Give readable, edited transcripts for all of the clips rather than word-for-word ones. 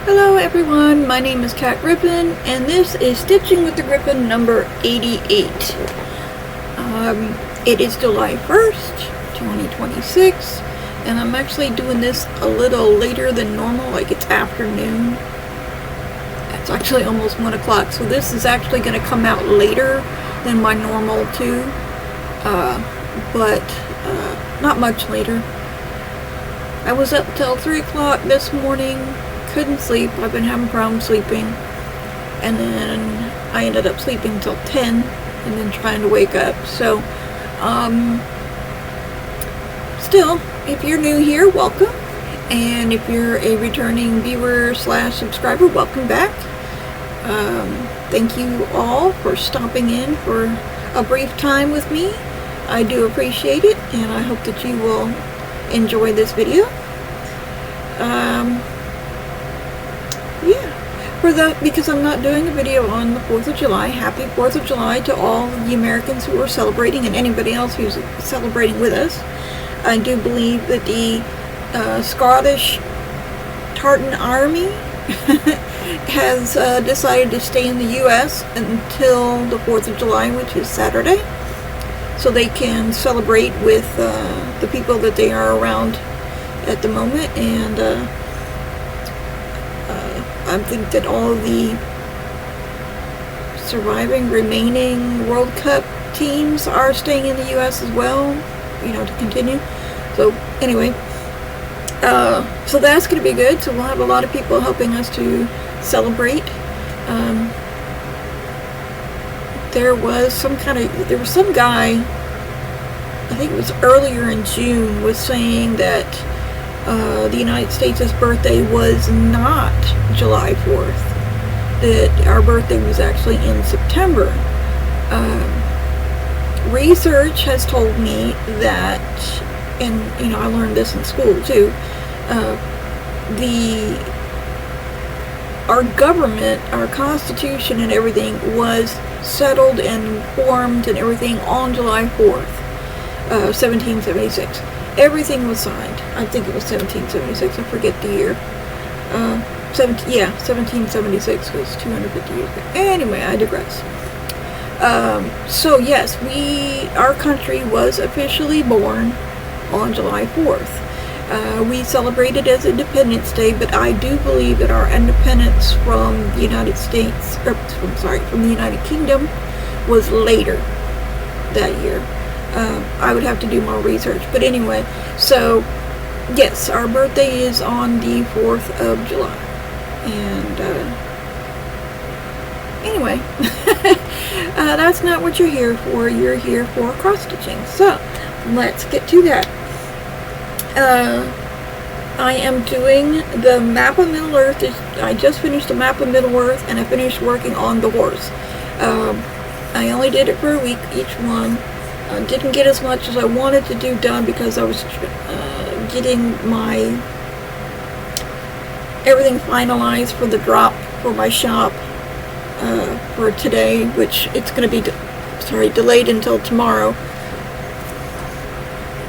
Hello everyone, my name is Cat Griffin, and this is Stitching with the Griffin number 88. It is July 1st, 2026, and I'm actually doing this a little later than normal, like it's afternoon. It's actually almost 1 o'clock, so this is actually going to come out later than my normal too, but not much later. I was up till 3 o'clock this morning. Couldn't sleep. I've been having problems sleeping, and then I ended up sleeping till 10 and then trying to wake up. So still, if you're new here, welcome, and if you're a returning viewer / subscriber, welcome back. Thank you all for stopping in for a brief time with me. I do appreciate it, and I hope that you will enjoy this video. Because I'm not doing a video on the 4th of July, happy 4th of July to all the Americans who are celebrating and anybody else who's celebrating with us. I do believe that the Scottish Tartan Army has decided to stay in the U.S. until the 4th of July, which is Saturday, so they can celebrate with the people that they are around at the moment, and I think that all the surviving remaining World Cup teams are staying in the U.S. as well, to continue. So anyway, so that's going to be good. So we'll have a lot of people helping us to celebrate. There was some guy, I think it was earlier in June, was saying that the United States' birthday was not July 4th, that our birthday was actually in September. Research has told me that, and I learned this in school too, our government, our constitution and everything was settled and formed and everything on July 4th, 1776. Everything was signed. I think it was 1776. I forget the year. 1776 was 250 years ago. Anyway, I digress. So yes, our country was officially born on July 4th. We celebrated as Independence Day, but I do believe that our independence from the United States, from the United Kingdom, was later that year. I would have to do more research, but anyway, so yes, our birthday is on the 4th of July, and anyway, that's not what you're here for. You're here for cross stitching, so let's get to that. I am doing the map of Middle Earth. I just finished the map of Middle Earth, and I finished working on the horse. I only did it for a week each one. Didn't get as much as I wanted to do done because I was getting everything finalized for the drop for my shop for today, which it's going to be delayed until tomorrow.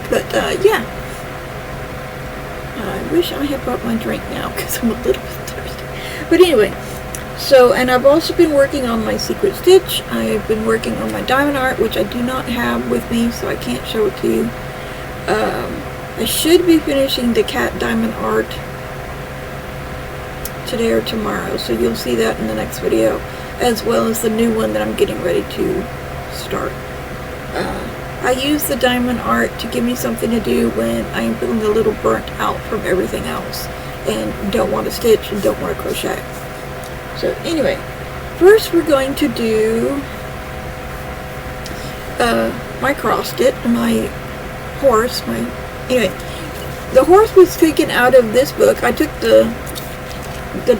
But yeah, I wish I had brought my drink now because I'm a little bit thirsty. But anyway. So, and I've also been working on my secret stitch. I've been working on my diamond art, which I do not have with me, so I can't show it to you. I should be finishing the cat diamond art today or tomorrow, so you'll see that in the next video, as well as the new one that I'm getting ready to start. I use the diamond art to give me something to do when I am feeling a little burnt out from everything else, and don't want to stitch and don't want to crochet. So anyway, first we're going to do my cross stitch, my horse. Anyway, the horse was taken out of this book. I took the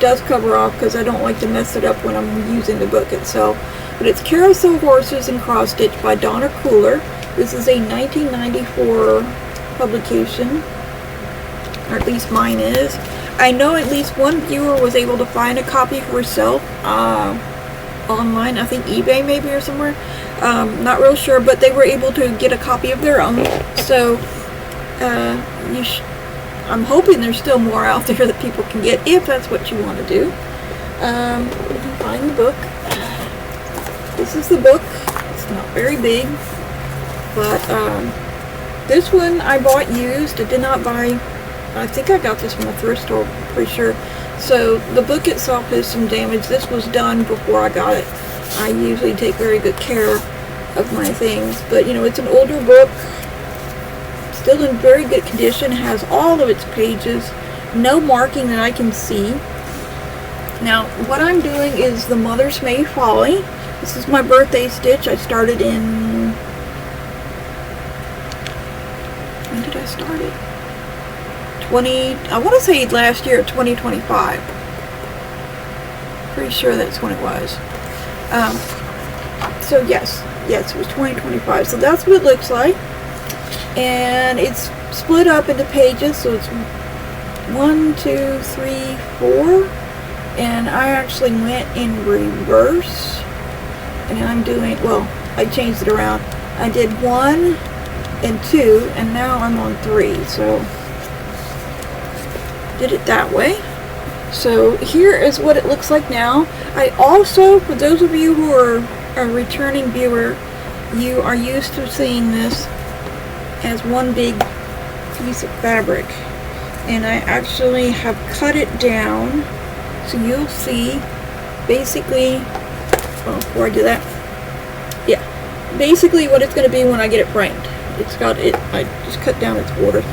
dust cover off because I don't like to mess it up when I'm using the book itself. But it's Carousel Horses and Cross Stitch by Donna Cooler. This is a 1994 publication, or at least mine is. I know at least one viewer was able to find a copy for herself online. I think eBay maybe or somewhere. Not real sure, but they were able to get a copy of their own. So I'm hoping there's still more out there that people can get if that's what you want to do. You can find the book. This is the book. It's not very big, but this one I bought used. I did not buy. I think I got this from a thrift store, pretty sure. So the book itself has some damage. This was done before I got it. I usually take very good care of my things, but you know, it's an older book, still in very good condition, has all of its pages, no marking that I can see. Now what I'm doing is the Mother's May Folly. This is my birthday stitch. I started in, when did I start it? I want to say last year, 2025. Pretty sure that's when it was. So yes, it was 2025. So that's what it looks like. And it's split up into pages. So it's 1, 2, 3, 4. And I actually went in reverse. And I'm doing, well, I changed it around. I did 1 and 2, and now I'm on 3. So did it that way. So here is what it looks like now. I also, for those of you who are a returning viewer, you are used to seeing this as one big piece of fabric, and I actually have cut it down so you'll see basically, well, before I do that, yeah, basically what it's going to be when I get it framed. It's got it, I just cut down its borders.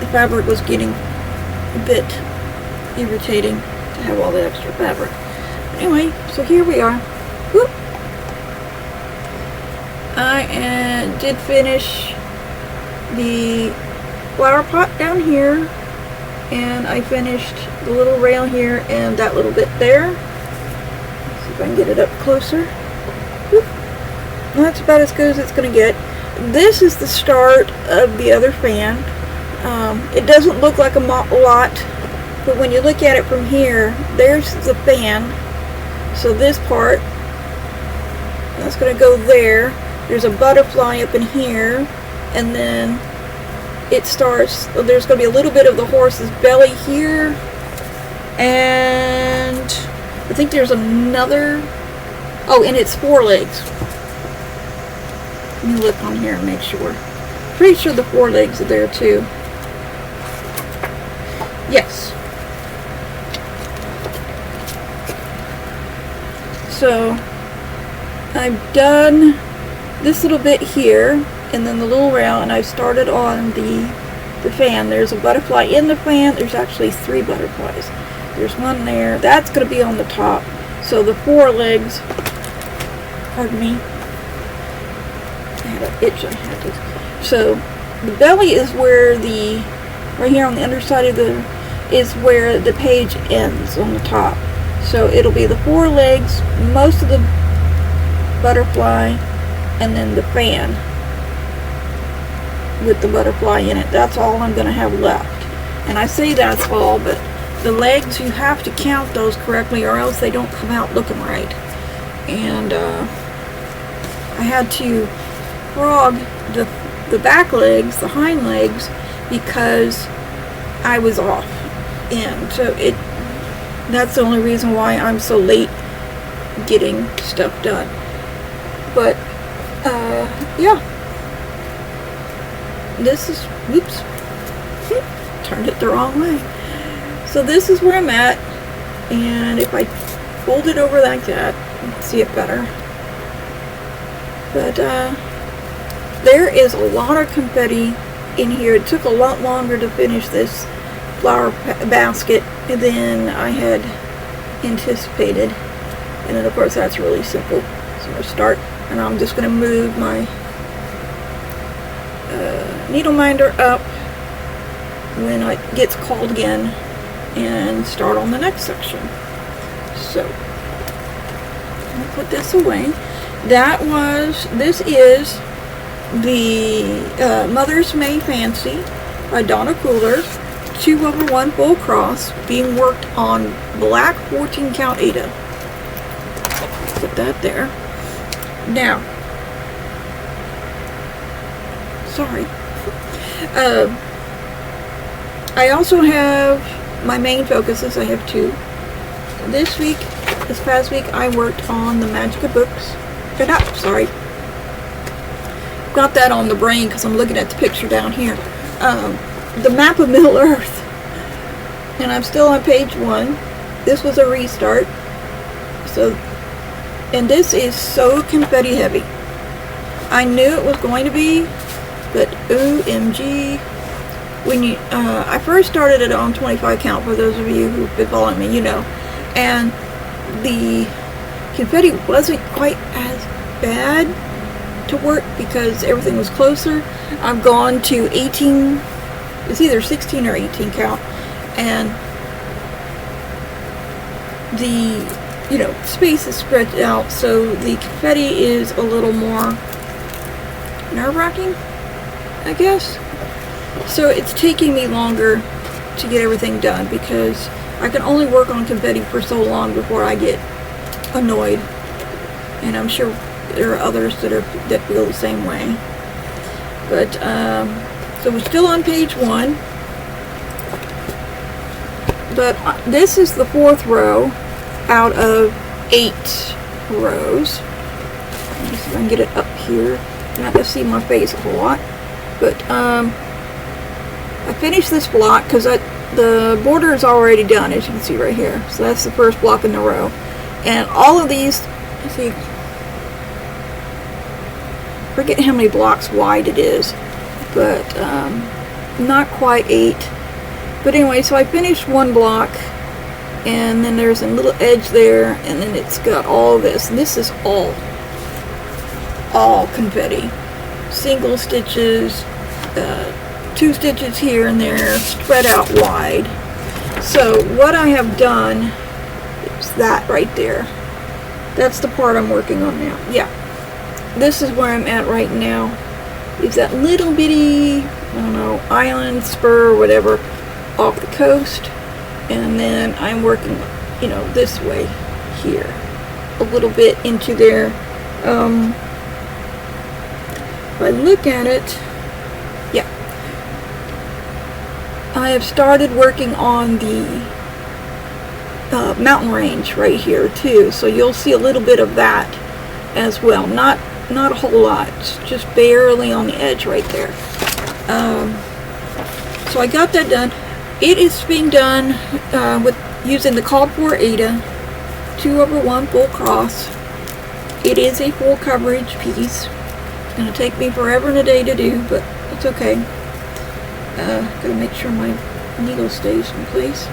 The fabric was getting a bit irritating to have all that extra fabric. Anyway, so here we are. Whoop. I did finish the flower pot down here, and I finished the little rail here and that little bit there. Let's see if I can get it up closer. Whoop. That's about as good as it's going to get. This is the start of the other fan. It doesn't look like a lot, but when you look at it from here, there's the fan. So this part, that's going to go there. There's a butterfly up in here, and then it starts, there's going to be a little bit of the horse's belly here, and I think there's another, oh, and its forelegs. Let me look on here and make sure. Pretty sure the forelegs are there too. Yes. So I've done this little bit here, and then the little rail, and I've started on the fan. There's a butterfly in the fan. There's actually 3 butterflies. There's one there. That's going to be on the top. So the forelegs, pardon me, I had an itch I had to. So the belly is where the, right here on the underside of the, is where the page ends on the top. So it'll be the forelegs, most of the butterfly, and then the fan with the butterfly in it. That's all I'm going to have left. And I say that's all, but the legs, you have to count those correctly or else they don't come out looking right. And I had to frog the back legs, the hind legs, because I was off. And so that's the only reason why I'm so late getting stuff done. But yeah, this is, whoops, turned it the wrong way. So this is where I'm at, and if I fold it over like that, you can see it better. But there is a lot of confetti in here. It took a lot longer to finish this flower basket than I had anticipated, and then of course that's really simple. So I'm going to start, and I'm just going to move my needle minder up when it gets called again and start on the next section. So I'll put this away. This is the Mother's May Fancy by Donna Cooler, 2/1 full cross, being worked on black 14 count Aida. Put that there. Now, sorry. I also have my main focuses. I have two. This past week, I worked on the Magica books. Sorry. Got that on the brain because I'm looking at the picture down here. The map of Middle Earth. And I'm still on page 1. This was a restart. And this is so confetti heavy. I knew it was going to be, but OMG. I first started it on 25 count, for those of you who've been following me, you know. And the confetti wasn't quite as bad to work because everything was closer. I've gone to 18, it's either 16 or 18 count, and the space is spread out, so the confetti is a little more nerve-wracking, I guess. So it's taking me longer to get everything done because I can only work on confetti for so long before I get annoyed, and I'm sure there are others that feel the same way. But so we're still on page 1, but this is the 4th row out of 8 rows. Let me see if I can get it up here. You're not gonna see my face a whole lot, but I finished this block because the border is already done, as you can see right here. So that's the first block in the row, and all of these, let's see, forget how many blocks wide it is, but not quite 8. But anyway, so I finished one block, and then there's a little edge there, and then it's got all this, and this is all confetti, single stitches, 2 stitches here and there, spread out wide. So what I have done is that right there. That's the part I'm working on now. Yeah, this is where I'm at right now. Is that little bitty, I don't know, island, spur, or whatever, off the coast. And then I'm working, this way here, a little bit into there. If I look at it, yeah, I have started working on the mountain range right here too, so you'll see a little bit of that as well. Not a whole lot, just barely on the edge right there. So I got that done. It is being done with using the called for Aida 2/1 full cross. It is a full coverage piece. It's going to take me forever and a day to do, but it's okay. Gotta make sure my needle stays in place.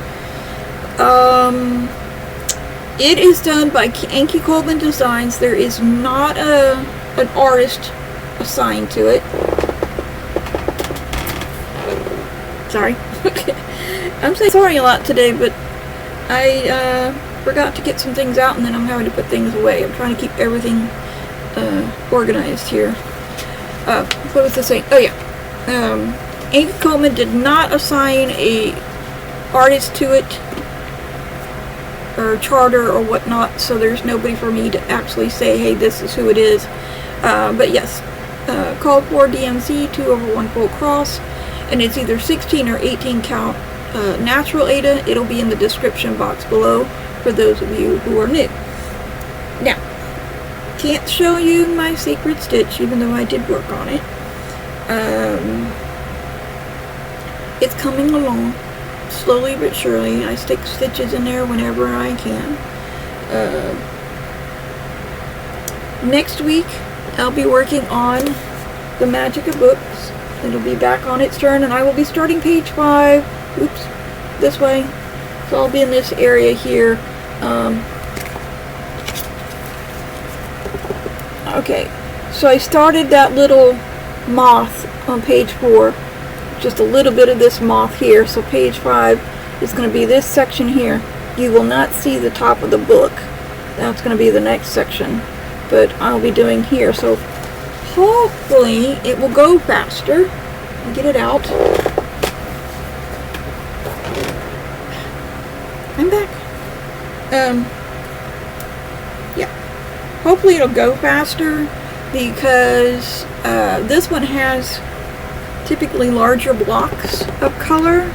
It is done by Ankicoleman Designs. There is not an artist assigned to it. Sorry. I'm saying sorry a lot today, but I forgot to get some things out, and then I'm having to put things away. I'm trying to keep everything organized here. What was I saying? Oh yeah. Ankicoleman did not assign a artist to it, or charter or whatnot, so there's nobody for me to actually say, hey, this is who it is. But yes, called for DMC 2/1 full cross, and it's either 16 or 18 count Natural Aida. It'll be in the description box below for those of you who are new. Now, can't show you my secret stitch, even though I did work on it. It's coming along slowly but surely. I stick stitches in there whenever I can. Next week I'll be working on the Magica books. It'll be back on its turn, and I will be starting page 5. Oops, this way. So I'll be in this area here. Okay, so I started that little moth on page 4. Just a little bit of this moth here. So page 5 is going to be this section here. You will not see the top of the book. That's going to be the next section. But I'll be doing here. So hopefully it will go faster. Get it out. I'm back. Yeah. Hopefully it'll go faster because this one has typically larger blocks of color,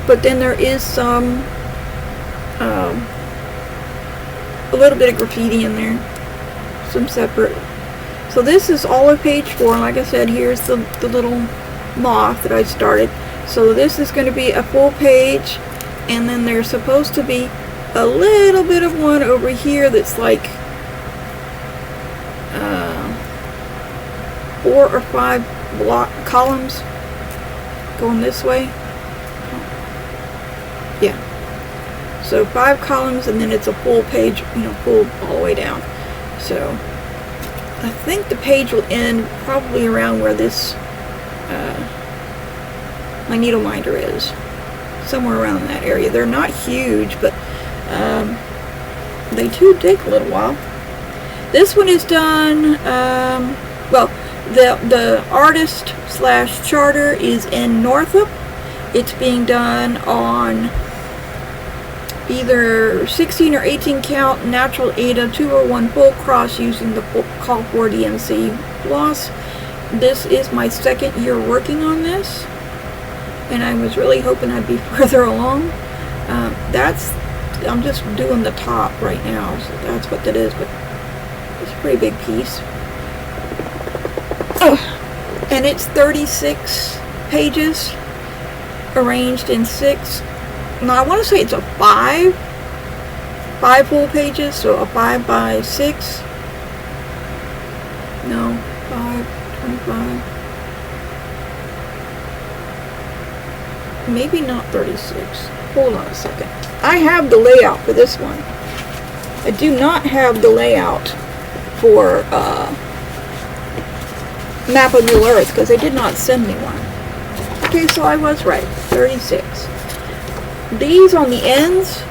but then there is some a little bit of graffiti in there, some separate. So this is all of page 4. Like I said, here's the little moth that I started. So this is going to be a full page, and then there's supposed to be a little bit of one over here that's like 4 or 5 block columns going this way. Yeah. So 5 columns, and then it's a full page, you know, full all the way down. So I think the page will end probably around where this my needle minder is, somewhere around that area. They're not huge, but they do take a little while. This one is done. Well, the artist / charter is in Northup. It's being done on either 16 or 18 count Natural Aida 201 full cross using the Call for DMC floss. This is my 2nd year working on this, and I was really hoping I'd be further along. I'm just doing the top right now, so that's what that is, but it's a pretty big piece. And it's 36 pages arranged in 6. Now I want to say it's a 5 full pages, so a 5 by 6. No, 5, 25. Maybe not 36. Hold on a second. I have the layout for this one. I do not have the layout for Map of Middle Earth, because they did not send me one. Okay, so I was right. 36. These on the ends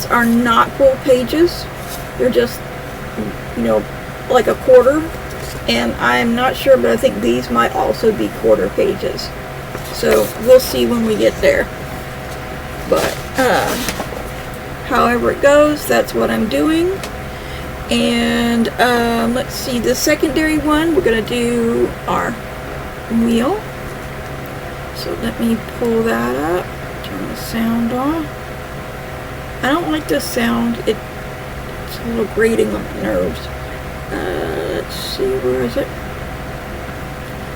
are not full pages. They're just, you know, like a quarter. And I'm not sure, but I think these might also be quarter pages. So we'll see when we get there. But however it goes, that's what I'm doing. And let's see, the secondary one, we're going to do our wheel. So let me pull that up, turn the sound off. I don't like this sound, it's a little grating on the nerves. Let's see, where is it?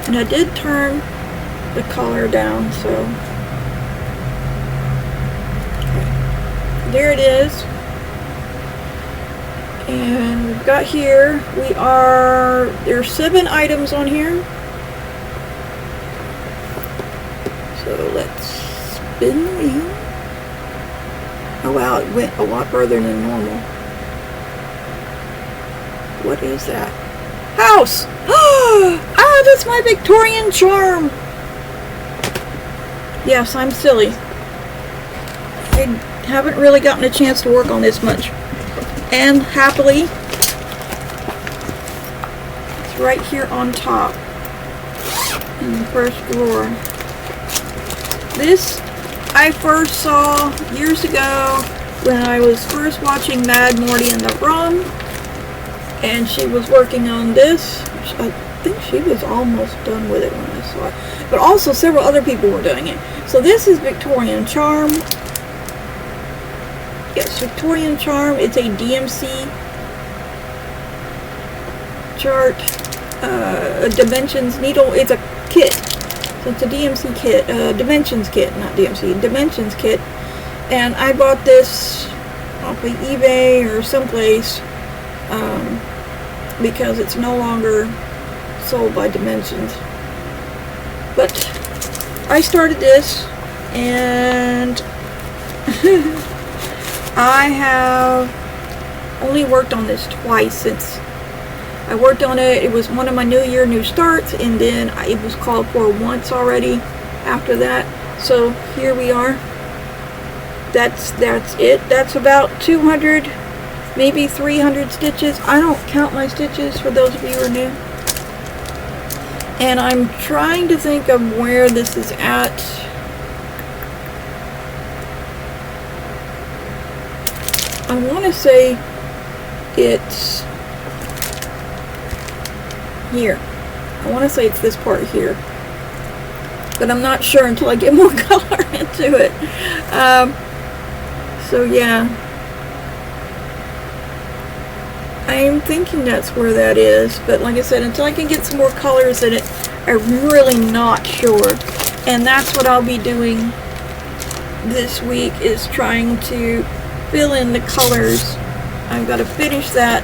And I did turn the color down, so okay. There it is. And we've got here, there's 7 items on here. So let's spin the wheel. Oh wow, it went a lot further than normal. What is that? House! Ah, that's my Victorian Charm! Yes, I'm silly. I haven't really gotten a chance to work on this much. And happily, it's right here on top in the first drawer. This I first saw years ago when I was first watching Mad Morty and the Rum, and she was working on this. I think she was almost done with it when I saw it, but also several other people were doing it. So this is Victorian Charm. Yes, Victorian Charm. It's a DMC chart, dimensions needle. It's a kit. So it's a DMC kit, dimensions kit, not DMC, dimensions kit. And I bought this off of eBay or someplace because it's no longer sold by Dimensions. But I started this, and I have only worked on this twice since I worked on it. It was one of my New Year, New Starts, and then it was called for once already after that. So here we are. That's it. That's about 200, maybe 300 stitches. I don't count my stitches for those of you who are new. And I'm trying to think of where this is at. I want to say it's here. I want to say it's this part here. but I'm not sure until I get more color into it. So yeah, I'm thinking that's where that is, but like I said, until I can get some more colors in it, I'm really not sure. And that's what I'll be doing this week, is trying to fill in the colors. I've got to finish that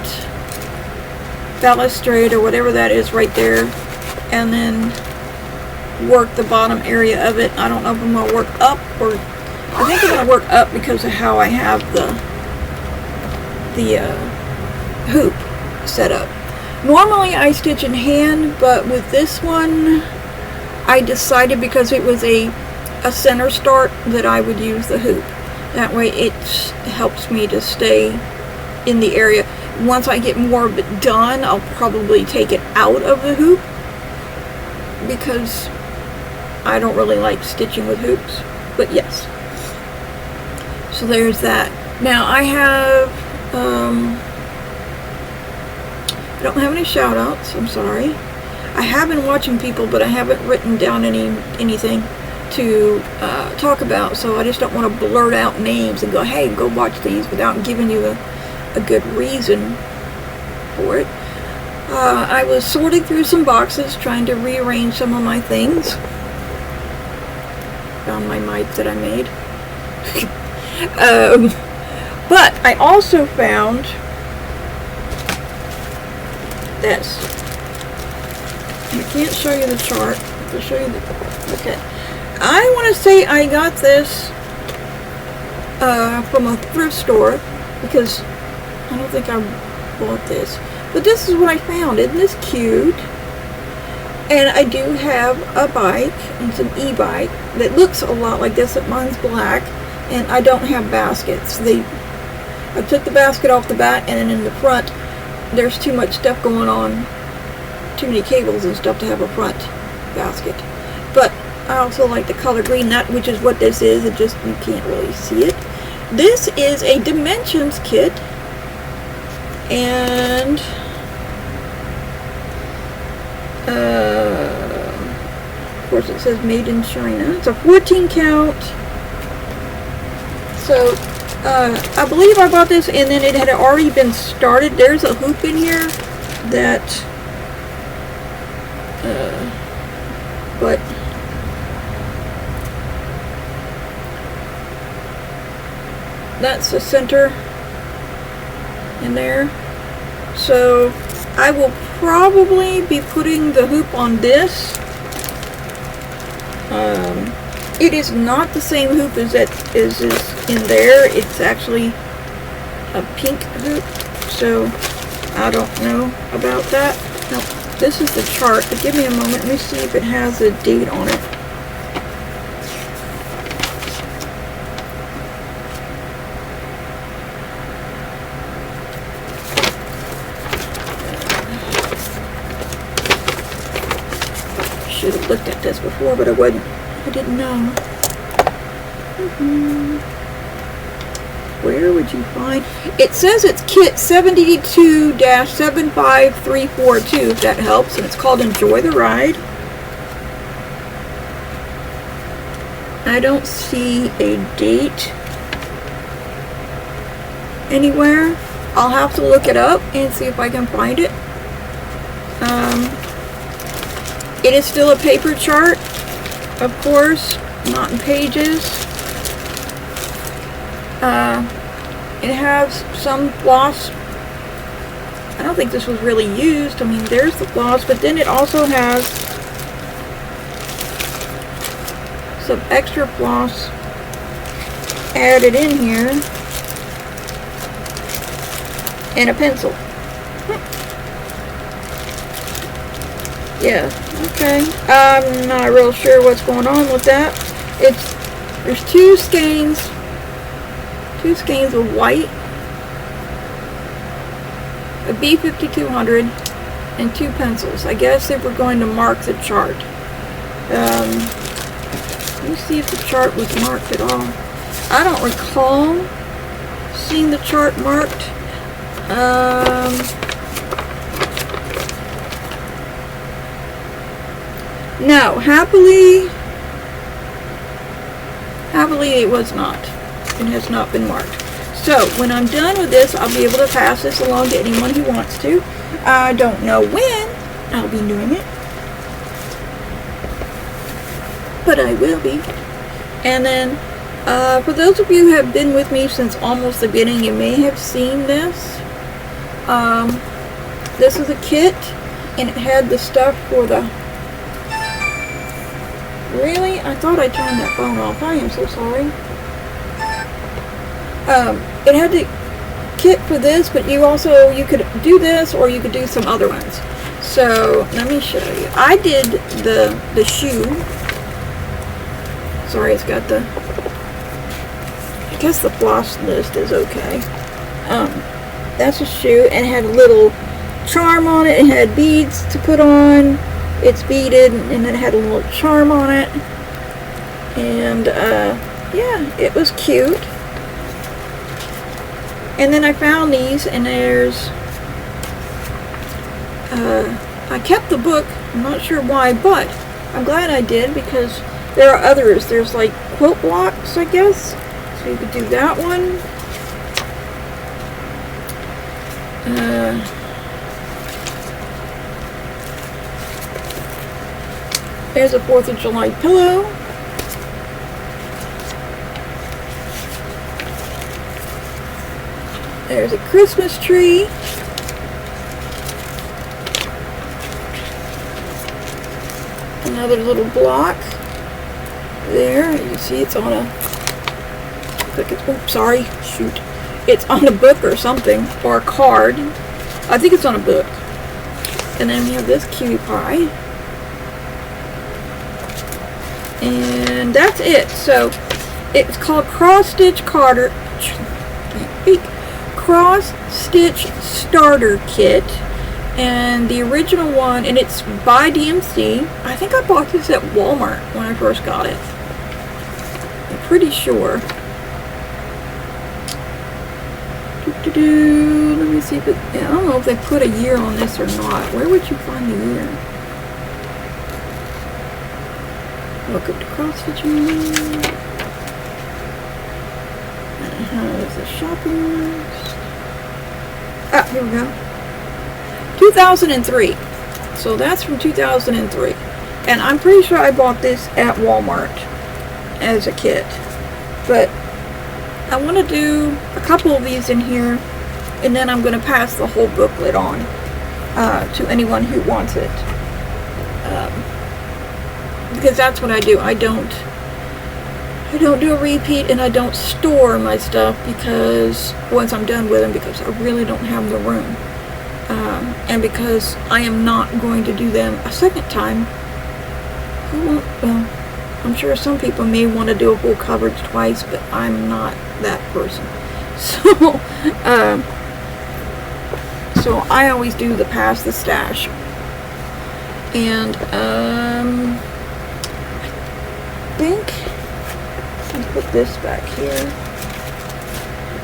balustrade or whatever that is right there, and then work the bottom area of it. I don't know if I'm going to work up, or I think I'm going to work up because of how I have the hoop set up. Normally I stitch in hand, but with this one I decided, because it was a center start, that I would use the hoop. That way it helps me to stay in the area. Once I get more of it done, I'll probably take it out of the hoop, because I don't really like stitching with hoops. But yes, so there's that. Now I have I don't have any shout outs, I'm sorry. I have been watching people, but I haven't written down anything to talk about, so I just don't want to blurt out names and go, hey, go watch these, without giving you a good reason for it. I was sorting through some boxes, trying to rearrange some of my things. Found my mite that I made. But I also found this. I can't show you the chart. I'll show you the... Okay. I want to say I got this from a thrift store, because I don't think I bought this. But this is what I found. Isn't this cute? And I do have a bike, and it's an e-bike that looks a lot like this. Mine's black, and I don't have baskets. I took the basket off the back, and then in the front there's too much stuff going on, too many cables and stuff to have a front basket. But I also like the color green, which is what this is. It just, you can't really see it. This is a dimensions kit, and of course it says made in China. It's a 14 count. So I believe I bought this, and then it had already been started. There's a hoop in here that but that's the center in there. So I will probably be putting the hoop on this. It is not the same hoop as is in there. It's actually a pink hoop, so I don't know about that. Now, this is the chart, but give me a moment. Let me see if it has a date on it. Should have looked at this before, but I didn't know. Where would you find? It says it's kit 72-75342, if that helps, and it's called Enjoy the Ride. I don't see a date anywhere. I'll have to look it up and see if I can find it. It is still a paper chart, of course, not in pages. It has some floss. I don't think this was really used. I mean, there's the floss, but then it also has some extra floss added in here, and a pencil. Yeah, okay. I'm not real sure what's going on with that. There's two skeins of white, a B5200, and two pencils. I guess if we're going to mark the chart. Let me see if the chart was marked at all. I don't recall seeing the chart marked. No, happily Happily, it was not. It has not been marked. So, when I'm done with this, I'll be able to pass this along to anyone who wants to. I don't know when I'll be doing it, but I will be. And then, for those of you who have been with me since almost the beginning, you may have seen this. This is a kit, and it had the stuff for the... Really? I thought I turned that phone off. I am so sorry. It had the kit for this, but you could do this, or you could do some other ones. So, let me show you. I did the shoe. Sorry, it's got the... I guess the floss list is okay. That's a shoe, and it had a little charm on it. It had beads to put on. It's beaded, and it had a little charm on it. And, yeah, it was cute. And then I found these, and there's, I kept the book. I'm not sure why, but I'm glad I did, because there are others. There's like quilt blocks, I guess. So you could do that one. There's a 4th of July pillow. There's a Christmas tree. Another little block. There, you see it's on a... Oops, sorry. Shoot. It's on a book or something. Or a card. I think it's on a book. And then we have this cutie pie. And that's it. So, it's called Cross Stitch Carter... Cross Stitch Starter Kit, and the original one, and it's by DMC. I think I bought this at Walmart when I first got it. I'm pretty sure. Let me see if it... I don't know if they put a year on this or not. Where would you find the year? Welcome to Cross Stitching. There's the shopping list. Ah, here we go. 2003. So that's from 2003. And I'm pretty sure I bought this at Walmart as a kit. But I want to do a couple of these in here, and then I'm going to pass the whole booklet on to anyone who wants it. Because that's what I do. I don't do a repeat, and I don't store my stuff because once I'm done with them, because I really don't have the room, and because I am not going to do them a second time. Well, I'm sure some people may want to do a full coverage twice, but I'm not that person. So I always do the pass the stash, and I think. Put this back here.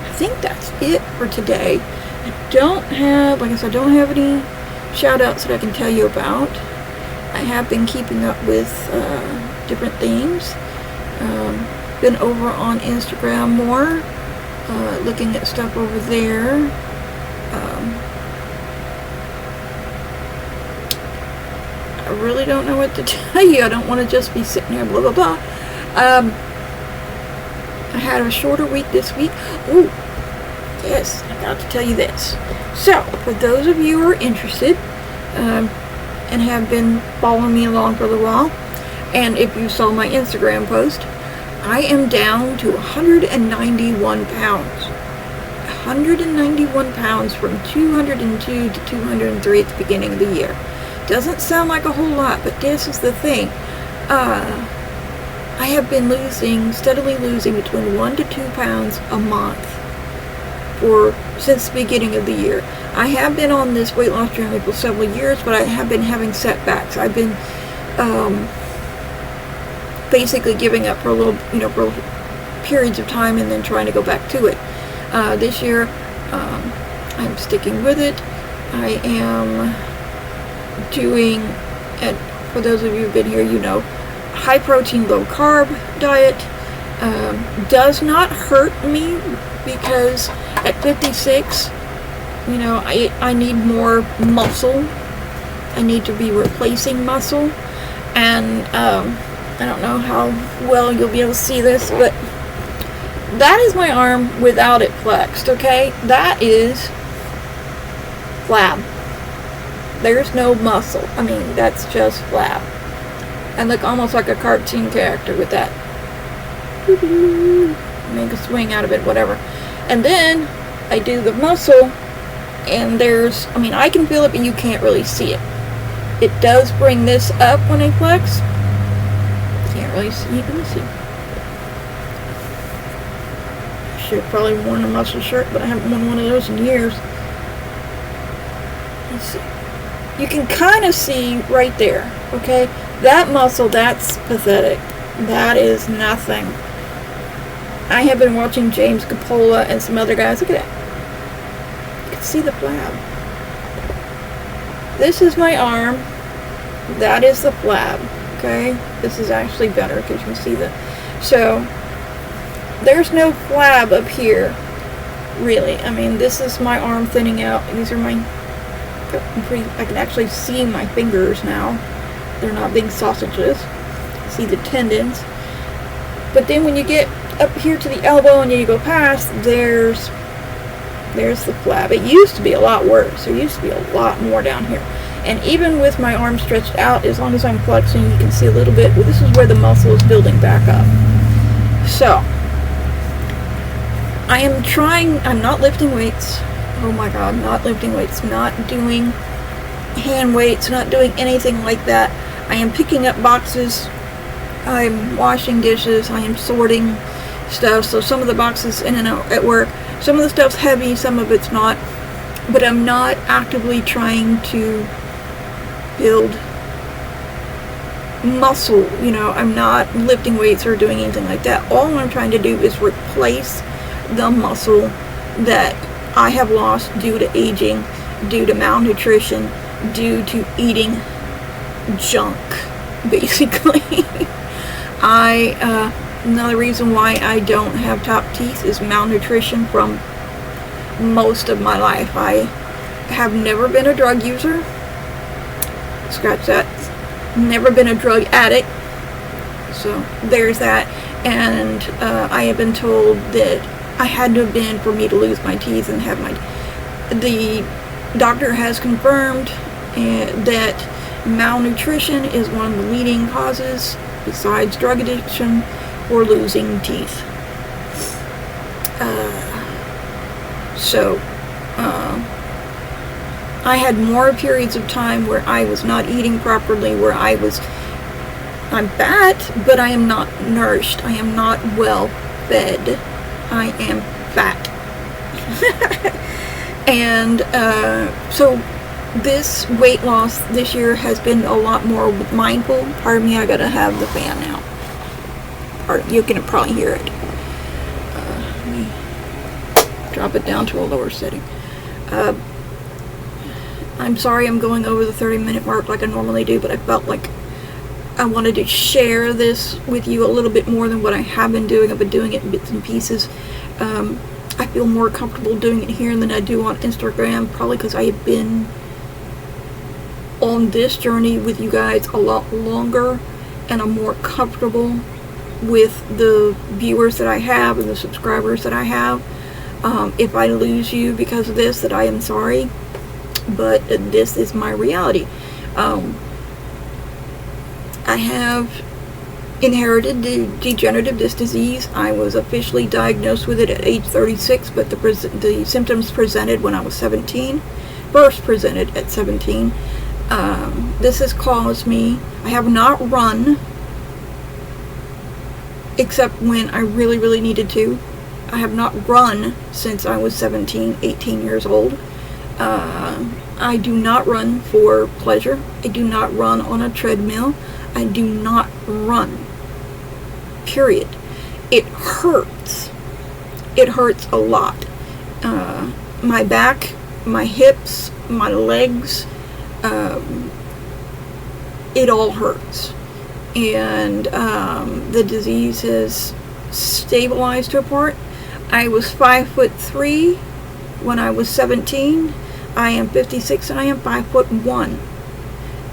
I think that's it for today. I don't have, like I said, I don't have any shout outs that I can tell you about. I have been keeping up with different things. Been over on Instagram more, looking at stuff over there. I really don't know what to tell you. I don't want to just be sitting here blah blah blah. I had a shorter week this week. Oh, yes, I got to tell you this. So, for those of you who are interested, and have been following me along for a little while, and if you saw my Instagram post, I am down to 191 pounds. 191 pounds from 202 to 203 at the beginning of the year. Doesn't sound like a whole lot, but this is the thing. I have been steadily losing between 1 to 2 pounds a month since the beginning of the year. I have been on this weight loss journey for several years, but I have been having setbacks. I've been basically giving up for for periods of time and then trying to go back to it. This year, I'm sticking with it. I am doing, and for those of you who've been here, you know, high protein, low carb diet, Does not hurt me, because at 56, you know, I need more muscle. I need to be replacing muscle. And I don't know how well you'll be able to see this, but that is my arm without it flexed, okay? That is flab. There's no muscle. I mean, that's just flab. I look almost like a cartoon character with that. Make a swing out of it, whatever. And then I do the muscle, and there's, I mean, I can feel it, but you can't really see it. It does bring this up when I flex. Can't really see, you can see. Should have probably worn a muscle shirt, but I haven't worn one of those in years. Let's see. You can kind of see right there, okay? That muscle, that's pathetic. That is nothing. I have been watching James Capola and some other guys. Look at that. You can see the flab. This is my arm. That is the flab, okay? This is actually better because you can see the... So, there's no flab up here, really. I mean, this is my arm thinning out. These are my... I can actually see my fingers now. They're not big sausages. See the tendons. But then when you get up here to the elbow and you go past, there's the flab. It used to be a lot worse. There used to be a lot more down here. And even with my arm stretched out, as long as I'm flexing, you can see a little bit. Well, this is where the muscle is building back up. So, I am trying, I'm not lifting weights. Oh my God, not lifting weights, not doing hand weights, not doing anything like that. I am picking up boxes. I'm washing dishes. I am sorting stuff. So some of the boxes in and out at work, some of the stuff's heavy, some of it's not. But I'm not actively trying to build muscle. You know, I'm not lifting weights or doing anything like that. All I'm trying to do is replace the muscle that I have lost due to aging, due to malnutrition, due to eating junk, basically. Another reason why I don't have top teeth is malnutrition from most of my life. I have never been a drug user. Scratch that. Never been a drug addict. So there's that. And I have been told that I had to have been for me to lose my teeth and have my... The doctor has confirmed that malnutrition is one of the leading causes, besides drug addiction, for losing teeth. I had more periods of time where I was not eating properly, where I'm fat, but I am not nourished. I am not well fed. I am fat. And so this weight loss this year has been a lot more mindful. Pardon me, I gotta have the fan now. You can probably hear it. Let me drop it down to a lower setting. I'm sorry I'm going over the 30-minute mark like I normally do, but I felt like I wanted to share this with you a little bit more than what I have been doing. I've been doing it in bits and pieces. I feel more comfortable doing it here than I do on Instagram, probably because I have been on this journey with you guys a lot longer, and I'm more comfortable with the viewers that I have and the subscribers that I have. If I lose you because of this, that I am sorry, but this is my reality. I have inherited the degenerative disc disease. I was officially diagnosed with it at age 36, but the symptoms presented when I was 17, first presented at 17. This has caused me, I have not run except when I really, really needed to. I have not run since I was 17, 18 years old. I do not run for pleasure. I do not run on a treadmill. I do not run. Period. It hurts. It hurts a lot. My back, my hips, my legs, it all hurts. And the disease has stabilized to a point. I was 5'3" when I was 17. I am 56 and I am 5'1",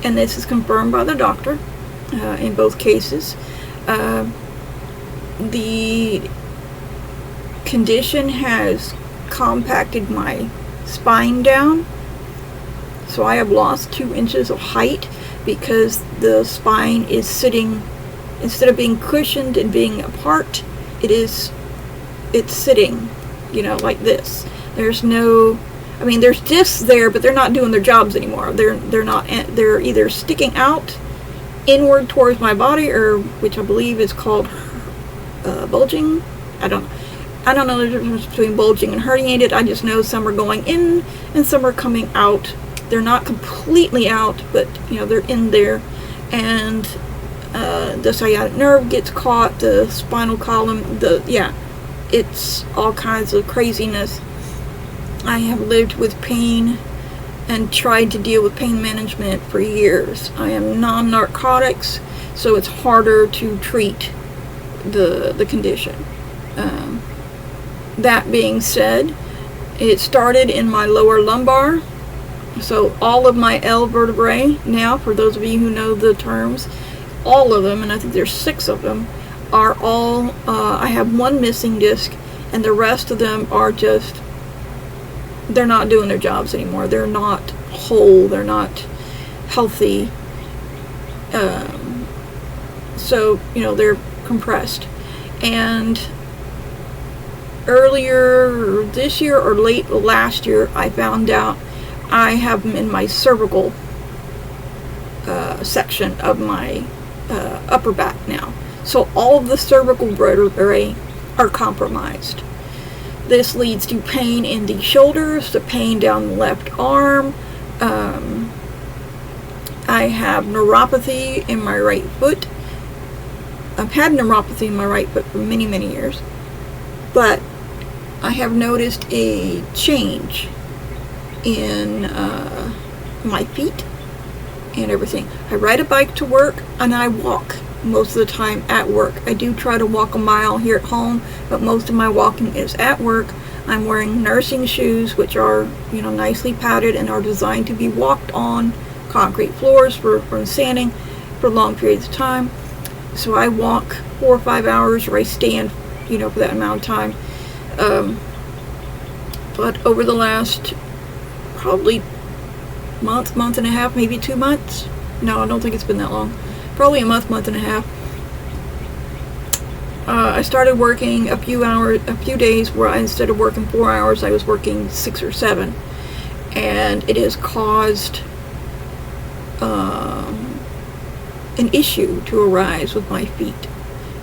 and this is confirmed by the doctor in both cases. The condition has compacted my spine down, so I have lost 2 inches of height because the spine is sitting, instead of being cushioned and being apart, it's sitting, you know, like this. There's no, I mean, there's discs there, but they're not doing their jobs anymore. They're either sticking out inward towards my body, or which I believe is called bulging. I don't know the difference between bulging and herniated. I just know some are going in and some are coming out. They're not completely out, but you know, they're in there, and the sciatic nerve gets caught, the spinal column, it's all kinds of craziness. I have lived with pain and tried to deal with pain management for years. I am non-narcotics, so it's harder to treat the condition. That being said, it started in my lower lumbar. So all of my L vertebrae now, for those of you who know the terms, all of them, and I think there's 6 of them, are all, I have 1 missing disc, and the rest of them are just, they're not doing their jobs anymore. They're not whole. They're not healthy. So, you know, they're compressed. And earlier this year or late last year, I found out I have them in my cervical section of my upper back now. So all of the cervical vertebrae are compromised. This leads to pain in the shoulders, the pain down the left arm. I have neuropathy in my right foot. I've had neuropathy in my right foot for many, many years. But I have noticed a change in my feet and everything. I ride a bike to work and I walk most of the time at work. I do try to walk a mile here at home, but most of my walking is at work. I'm wearing nursing shoes, which are, you know, nicely padded and are designed to be walked on concrete floors for sanding for long periods of time. So I walk 4 or 5 hours, or I stand, you know, for that amount of time. But over the last probably month and a half, maybe 2 months. No, I don't think it's been that long. Probably a month and a half. I started working a few days where instead of working 4 hours, I was working 6 or 7, and it has caused an issue to arise with my feet.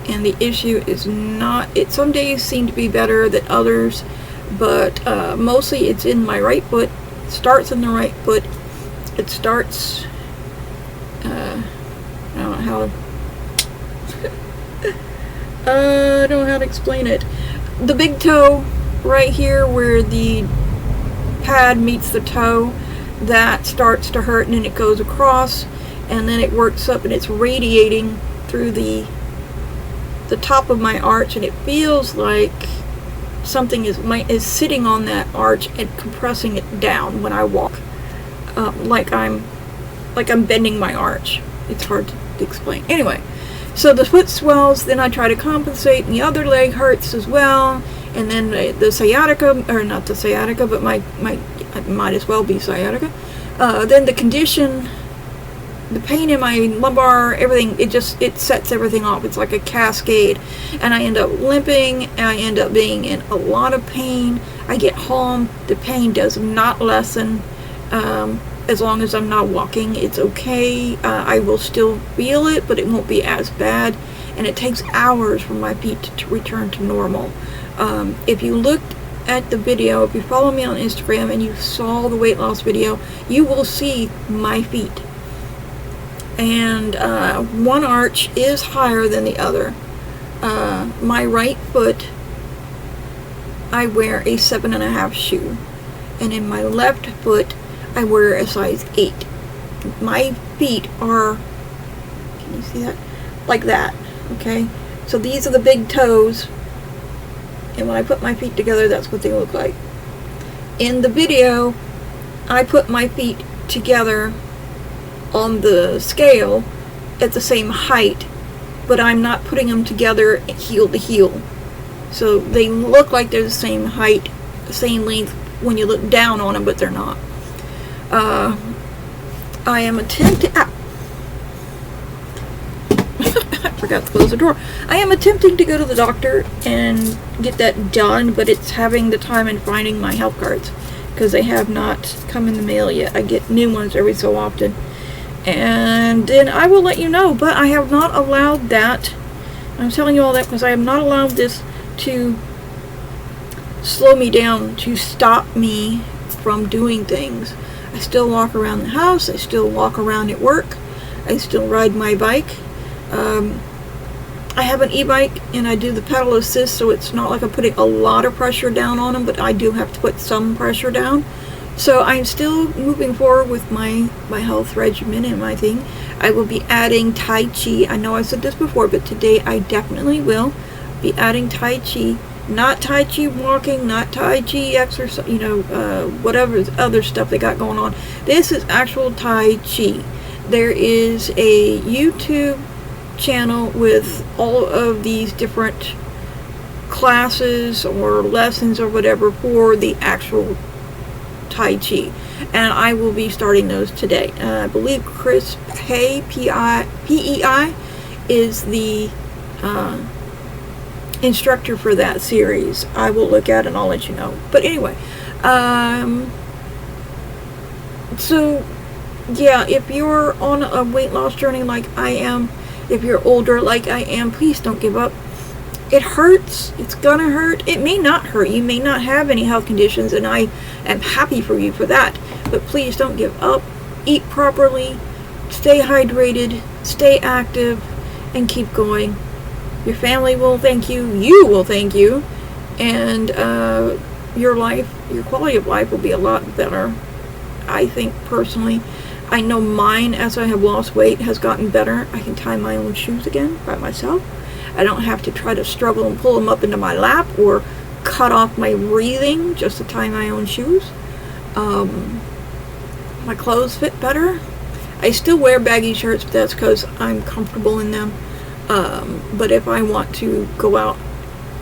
And the issue is not, some days seem to be better than others, but mostly it's in my right foot. It starts in the right foot. It starts, I don't know how I don't know how to explain it. The big toe right here where the pad meets the toe, that starts to hurt, and then it goes across, and then it works up and it's radiating through the top of my arch, and it feels like something is sitting on that arch and compressing it down when I walk, like I'm bending my arch. It's hard to explain. Anyway, so the foot swells, then I try to compensate, and the other leg hurts as well, and then the sciatica, or not the sciatica, but it might as well be sciatica. Then the condition, the pain in my lumbar, everything, it sets everything off. It's like a cascade, and I end up limping, and I end up being in a lot of pain. I get home, the pain does not lessen. As long as I'm not walking, it's okay. I will still feel it, but it won't be as bad, and it takes hours for my feet to return to normal. If you looked at the video, if you follow me on Instagram and you saw the weight loss video, you will see my feet. And one arch is higher than the other. My right foot, I wear a 7.5 shoe, and in my left foot, I wear a size 8. My feet are, can you see that? Like that, okay? So these are the big toes, and when I put my feet together, that's what they look like. In the video, I put my feet together on the scale at the same height, but I'm not putting them together heel to heel. So they look like they're the same height, the same length when you look down on them, but they're not. I am attempting... I forgot to close the door. I am attempting to go to the doctor and get that done, but it's having the time and finding my health cards, because they have not come in the mail yet. I get new ones every so often. And then I will let you know, but I have not allowed that. I'm telling you all that because I have not allowed this to slow me down, to stop me from doing things. I still walk around the house, I still walk around at work, I still ride my bike. I have an e-bike and I do the pedal assist, so it's not like I'm putting a lot of pressure down on them, but I do have to put some pressure down. So I'm still moving forward with my health regimen and my thing. I will be adding Tai Chi. I know I said this before, but today I definitely will be adding Tai Chi. Not Tai Chi walking, not Tai Chi exercise, whatever other stuff they got going on. This is actual Tai Chi. There is a YouTube channel with all of these different classes or lessons or whatever for the actual Tai Chi, and I will be starting those today. I believe Chris P-E-I is the instructor for that series. I will look at it and I'll let you know. But anyway, so yeah, if you're on a weight loss journey like I am, if you're older like I am, please don't give up. It hurts. It's gonna hurt. It may not hurt. You may not have any health conditions, and I am happy for you for that. But please don't give up. Eat properly. Stay hydrated. Stay active. And keep going. Your family will thank you. You will thank you. And your life, your quality of life will be a lot better. I think personally. I know mine, as I have lost weight, has gotten better. I can tie my own shoes again by myself. I don't have to try to struggle and pull them up into my lap or cut off my breathing just to tie my own shoes. My clothes fit better. I still wear baggy shirts, but that's because I'm comfortable in them. But if I want to go out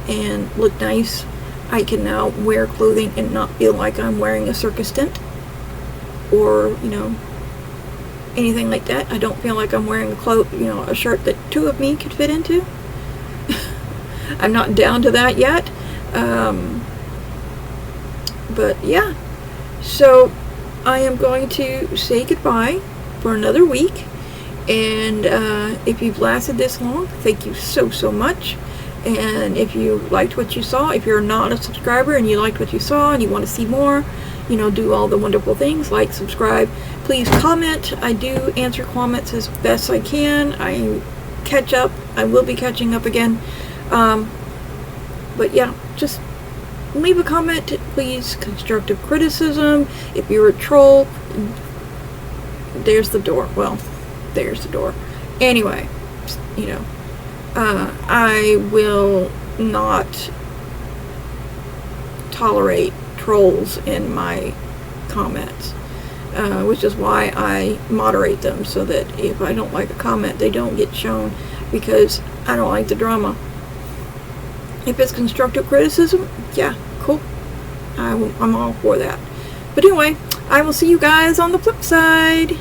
and look nice, I can now wear clothing and not feel like I'm wearing a circus tent or, anything like that. I don't feel like I'm wearing a shirt that two of me could fit into. I'm not down to that yet. But yeah, so I am going to say goodbye for another week. And if you've lasted this long, thank you so much. And if you liked what you saw, if you're not a subscriber and you liked what you saw and you want to see more, do all the wonderful things like subscribe. Please comment. I do answer comments as best I can. I catch up. I will be catching up again. But yeah, just leave a comment, please. Constructive criticism. If you're a troll, there's the door. Well, there's the door. Anyway, I will not tolerate trolls in my comments, which is why I moderate them, so that if I don't like a comment, they don't get shown, because I don't like the drama. If it's constructive criticism, yeah, cool. I'm all for that. But anyway, I will see you guys on the flip side.